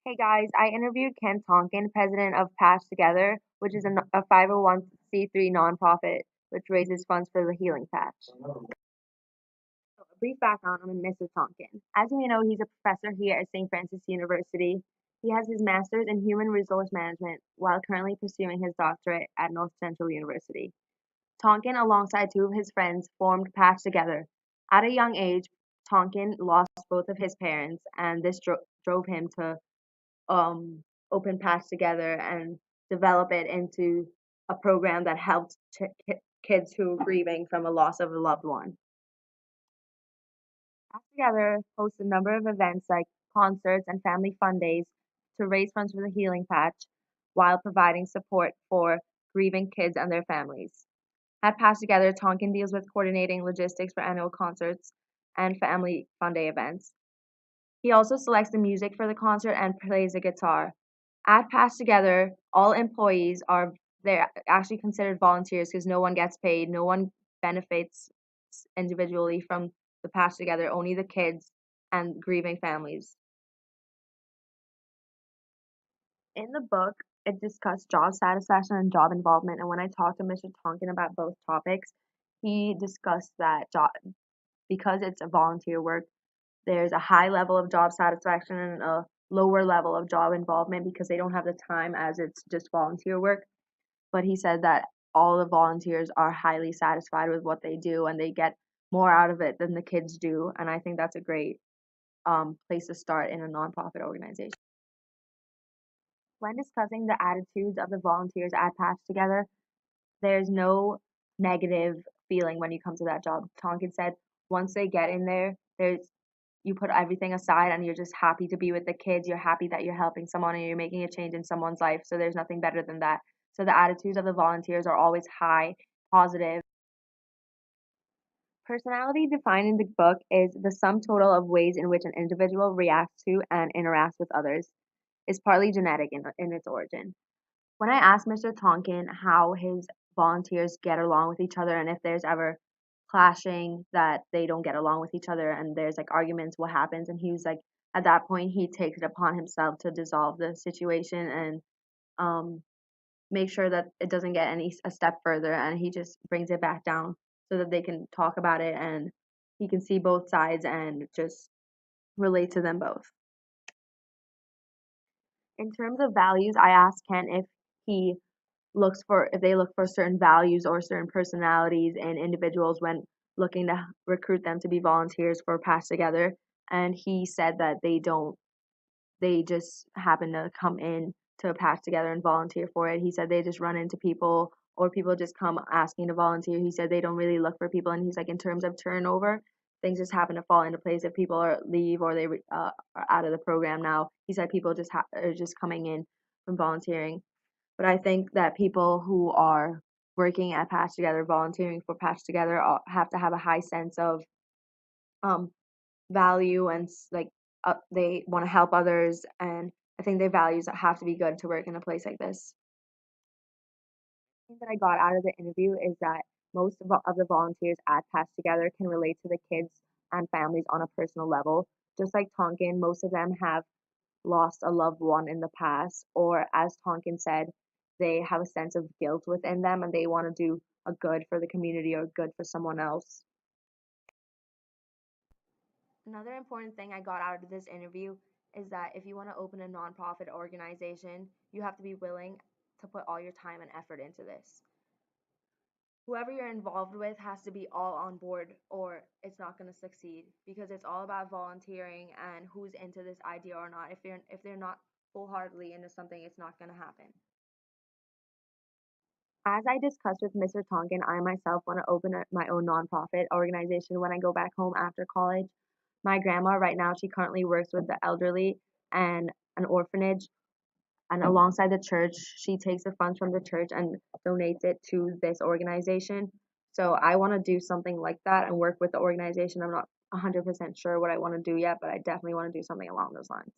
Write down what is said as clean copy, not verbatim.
Hey guys, I interviewed Ken Tonkin, president of Patch Together, which is a 501c3 nonprofit which raises funds for the Healing Patch. So a brief background on Mr. Tonkin. As you may know, he's a professor here at St. Francis University. He has his master's in human resource management while currently pursuing his doctorate at North Central University. Tonkin, alongside two of his friends, formed Patch Together. At a young age, Tonkin lost both of his parents, and this drove him to um, open Patch Together and develop it into a program that helps kids who are grieving from a loss of a loved one. Patch Together hosts a number of events like concerts and family fun days to raise funds for the Healing Patch while providing support for grieving kids and their families. At Patch Together, Tonkin deals with coordinating logistics for annual concerts and family fun day events. He also selects the music for the concert and plays the guitar. At Patch Together, all employees are they're actually considered volunteers because no one gets paid, no one benefits individually from the Patch Together, only the kids and grieving families. In the book, it discussed job satisfaction and job involvement, and when I talked to Mr. Tonkin about both topics, he discussed that because it's a volunteer work, there's a high level of job satisfaction and a lower level of job involvement because they don't have the time as it's just volunteer work. But he said that all the volunteers are highly satisfied with what they do and they get more out of it than the kids do. And I think that's a great place to start in a nonprofit organization. When discussing the attitudes of the volunteers at Patch Together, there's no negative feeling when you come to that job. Tonkin said once they get in there, there's you put everything aside and you're just happy to be with the kids. You're happy that you're helping someone and you're making a change in someone's life. So there's nothing better than that. So the attitudes of the volunteers are always high, positive. Personality defined in the book is the sum total of ways in which an individual reacts to and interacts with others. Is partly genetic in its origin. When I asked Mr. Tonkin how his volunteers get along with each other and if there's ever clashing that they don't get along with each other and there's like arguments, what happens? And he was like, at that point, he takes it upon himself to dissolve the situation and um, make sure that it doesn't get a step further, and he just brings it back down so that they can talk about it and he can see both sides and just relate to them both. In terms of values, I asked Ken he if they look for certain values or certain personalities in individuals when looking to recruit them to be volunteers for Patch Together, and he said that they don't. They just happen to come in to Patch Together and volunteer for it. He said they just run into people or people just come asking to volunteer. He said they don't really look for people, and he's like in terms of turnover, things just happen to fall into place if people leave or they are out of the program now. He said people are just coming in from volunteering. But I think that people who are working at Patch Together, volunteering for Patch Together, have to have a high sense of um, value and like they want to help others, and I think their values have to be good to work in a place like this. The thing that I got out of the interview is that most of the volunteers at Patch Together can relate to the kids and families on a personal level. Just like Tonkin, most of them have lost a loved one in the past, or as Tonkin said, they have a sense of guilt within them and they want to do a good for the community or good for someone else. Another important thing I got out of this interview is that if you want to open a nonprofit organization, you have to be willing to put all your time and effort into this. Whoever you're involved with has to be all on board or it's not going to succeed because it's all about volunteering and who's into this idea or not. If they're not wholeheartedly into something, it's not going to happen. As I discussed with Mr. Tonkin, I myself want to open my own nonprofit organization when I go back home after college. My grandma, right now, she currently works with the elderly and an orphanage. And alongside the church, she takes the funds from the church and donates it to this organization. So I want to do something like that and work with the organization. I'm not 100% sure what I want to do yet, but I definitely want to do something along those lines.